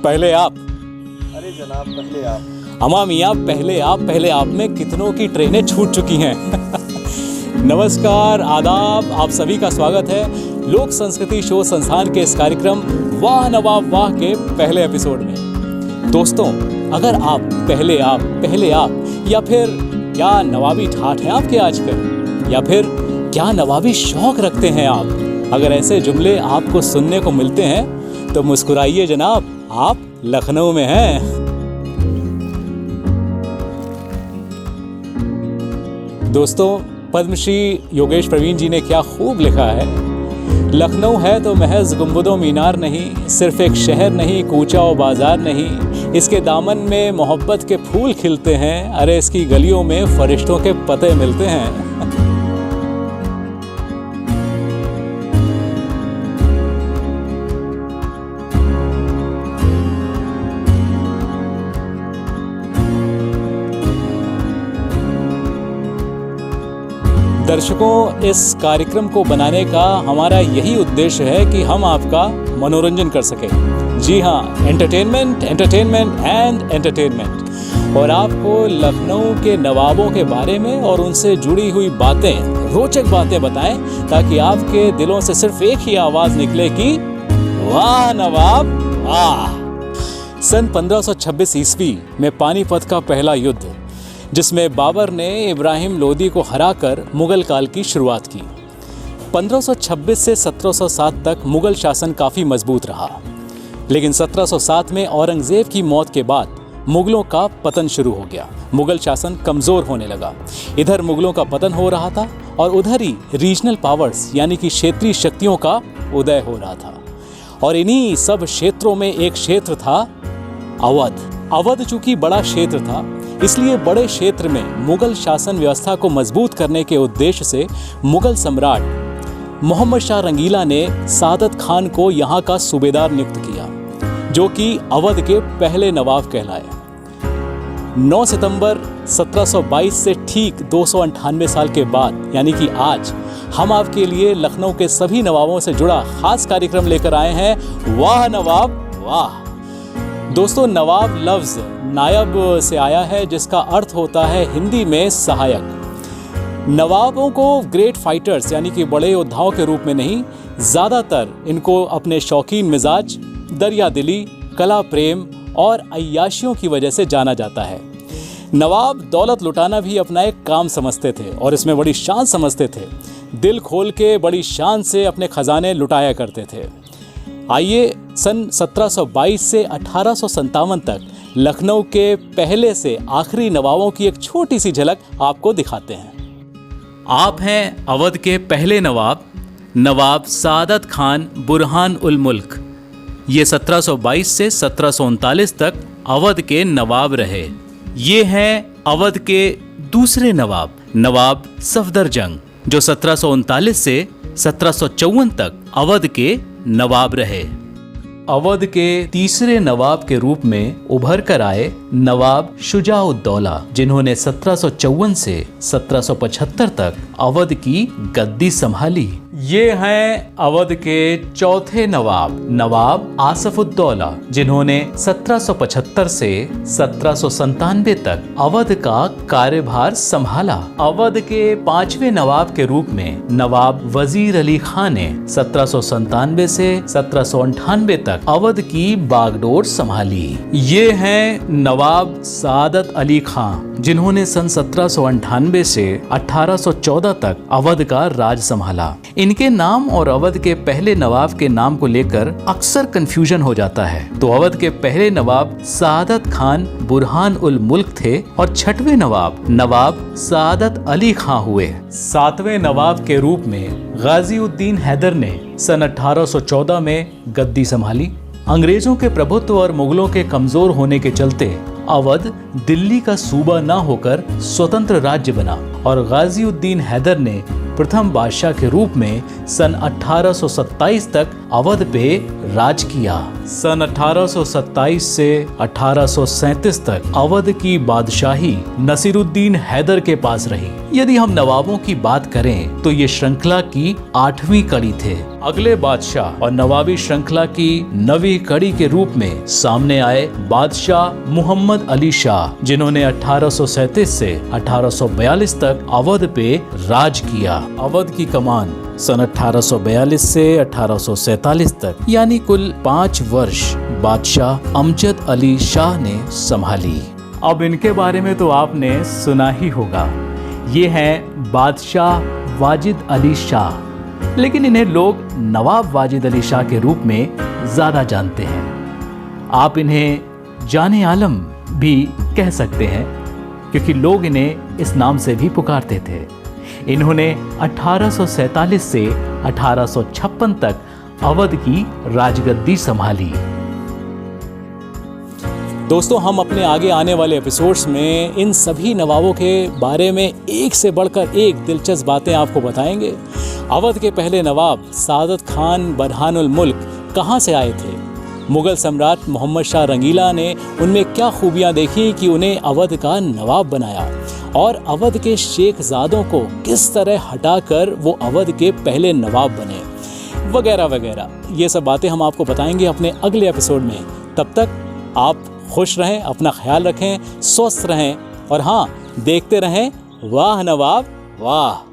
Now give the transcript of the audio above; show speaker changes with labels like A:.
A: पहले आप।
B: अरे जनाब पहले आप।
A: अमा मियाँ पहले आप में कितनों की ट्रेनें छूट चुकी हैं। नमस्कार, आदाब, आप सभी का स्वागत है लोक संस्कृति शोध संस्थान के इस कार्यक्रम वाह नवाब वाह के पहले एपिसोड में। दोस्तों, अगर आप पहले आप या फिर क्या नवाबी ठाठ हैं आपके आजकल, या फिर क्या नवाबी शौक रखते हैं आप, अगर ऐसे जुमले आपको सुनने को मिलते हैं तो मुस्कुराइए जनाब, आप लखनऊ में हैं। दोस्तों, पद्मश्री योगेश प्रवीण जी ने क्या खूब लिखा है, लखनऊ है तो महज गुंबदों मीनार नहीं, सिर्फ एक शहर नहीं, कूचा और बाजार नहीं, इसके दामन में मोहब्बत के फूल खिलते हैं, अरे इसकी गलियों में फरिश्तों के पते मिलते हैं। दर्शकों, इस कार्यक्रम को बनाने का हमारा यही उद्देश्य है कि हम आपका मनोरंजन कर सकें। जी हाँ, एंटरटेनमेंट एंड एंटरटेनमेंट, और आपको लखनऊ के नवाबों के बारे में और उनसे जुड़ी हुई बातें, रोचक बातें बताएं, ताकि आपके दिलों से सिर्फ एक ही आवाज़ निकले कि वाह नवाब वाह। सन 1526 ईस्वी में पानीपत का पहला युद्ध, जिसमें बाबर ने इब्राहिम लोदी को हराकर मुगल काल की शुरुआत की। 1526 से 1707 तक मुगल शासन काफ़ी मजबूत रहा, लेकिन 1707 में औरंगज़ेब की मौत के बाद मुगलों का पतन शुरू हो गया। मुगल शासन कमज़ोर होने लगा। इधर मुगलों का पतन हो रहा था और उधर ही रीजनल पावर्स यानी कि क्षेत्रीय शक्तियों का उदय हो रहा था। और इन्हीं सब क्षेत्रों में एक क्षेत्र था अवध। अवध चूँकि बड़ा क्षेत्र था, इसलिए बड़े क्षेत्र में मुगल शासन व्यवस्था को मजबूत करने के उद्देश्य से मुगल सम्राट मोहम्मद शाह रंगीला ने सादत खान को यहाँ का सूबेदार नियुक्त किया, जो कि अवध के पहले नवाब कहलाए। 9 सितंबर 1722 से ठीक 298 साल के बाद, यानी कि आज, हम आपके लिए लखनऊ के सभी नवाबों से जुड़ा खास कार्यक्रम लेकर आए हैं, वाह नवाब वाह। दोस्तों, नवाब लफ्ज़ नायब से आया है, जिसका अर्थ होता है हिंदी में सहायक। नवाबों को ग्रेट फाइटर्स यानी कि बड़े योद्धाओं के रूप में नहीं, ज़्यादातर इनको अपने शौकीन मिजाज, दरिया दिली, कला प्रेम और अय्याशियों की वजह से जाना जाता है। नवाब दौलत लुटाना भी अपना एक काम समझते थे और इसमें बड़ी शान समझते थे। दिल खोल के बड़ी शान से अपने खजाने लुटाया करते थे। आइए सन 1722 से 1857 तक लखनऊ के पहले से आखिरी नवाबों की एक छोटी सी झलक आपको दिखाते हैं। आप हैं अवध के पहले नवाब, नवाब सादत खान बुरहान उल मुल्क। ये 1722 से 1739 तक अवध के नवाब रहे। ये हैं अवध के दूसरे नवाब, नवाब सफदरजंग, जो 1739 से 1754 तक अवध के नवाब रहे। अवध के तीसरे नवाब के रूप में उभर कर आए नवाब शुजाउद्दौला, जिन्होंने 1754 से 1775 तक अवध की गद्दी संभाली। ये हैं अवध के चौथे नवाब, नवाब आसफुद्दौला, जिन्होंने 1775 से 1797 तक अवध का कार्यभार संभाला। अवध के पांचवें नवाब के रूप में नवाब वजीर अली खान ने 1797 से 1798 तक अवध की बागडोर संभाली। ये हैं नवाब सादत अली खान, जिन्होंने सन 1798 से 1814 तक अवध का राज संभाला। इनके नाम और अवध के पहले नवाब के नाम को लेकर अक्सर कंफ्यूजन हो जाता है। तो अवध के पहले नवाब सादत खान बुरहान उल मुल्क थे और छठवें नवाब नवाब सादत अली खान हुए। सातवें नवाब के रूप में गाजीउद्दीन हैदर ने सन 1814 में गद्दी संभाली। अंग्रेजों के प्रभुत्व और मुगलों के कमजोर होने के चलते अवध दिल्ली का सूबा न होकर स्वतंत्र राज्य बना और गाजीउद्दीन हैदर ने प्रथम बादशाह के रूप में सन 1827 तक अवध पे राज किया। सन 1827 से 1837 तक अवध की बादशाही नसीरुद्दीन हैदर के पास रही। यदि हम नवाबों की बात करें तो ये श्रृंखला की 8वीं कड़ी थे। अगले बादशाह और नवाबी श्रृंखला की 9वीं कड़ी के रूप में सामने आए बादशाह मुहम्मद अली शाह, जिन्होंने 1837 से 1842 तक अवध पे राज किया। अवध की कमान सन 1842 से 1847 तक यानी कुल 5 वर्ष बादशाह अमजद अली शाह ने संभाली। अब इनके बारे में तो आपने सुना ही होगा। ये हैं बादशाह वाजिद अली शाह, लेकिन इन्हें लोग नवाब वाजिद अली शाह के रूप में ज्यादा जानते हैं। आप इन्हें जाने आलम भी कह सकते हैं, क्योंकि लोग इन्हें इस नाम से भी पुकारते थे। इन्होंने 1847 से 1856 तक अवध की राजगद्दी संभाली। दोस्तों, हम अपने आगे आने वाले एपिसोड्स में इन सभी नवाबों के बारे में एक से बढ़कर एक दिलचस्प बातें आपको बताएंगे। अवध के पहले नवाब सादत खान बरहानुल मुल्क कहाँ से आए थे? मुगल सम्राट मोहम्मद शाह रंगीला ने उनमें क्या खूबियाँ देखी कि उन्हें अवध का नवाब बनाया? और अवध के शेखजादों को किस तरह हटाकर वो अवध के पहले नवाब बने, वगैरह वगैरह। ये सब बातें हम आपको बताएंगे अपने अगले एपिसोड में। तब तक आप खुश रहें, अपना ख्याल रखें, स्वस्थ रहें और हाँ, देखते रहें वाह नवाब वाह।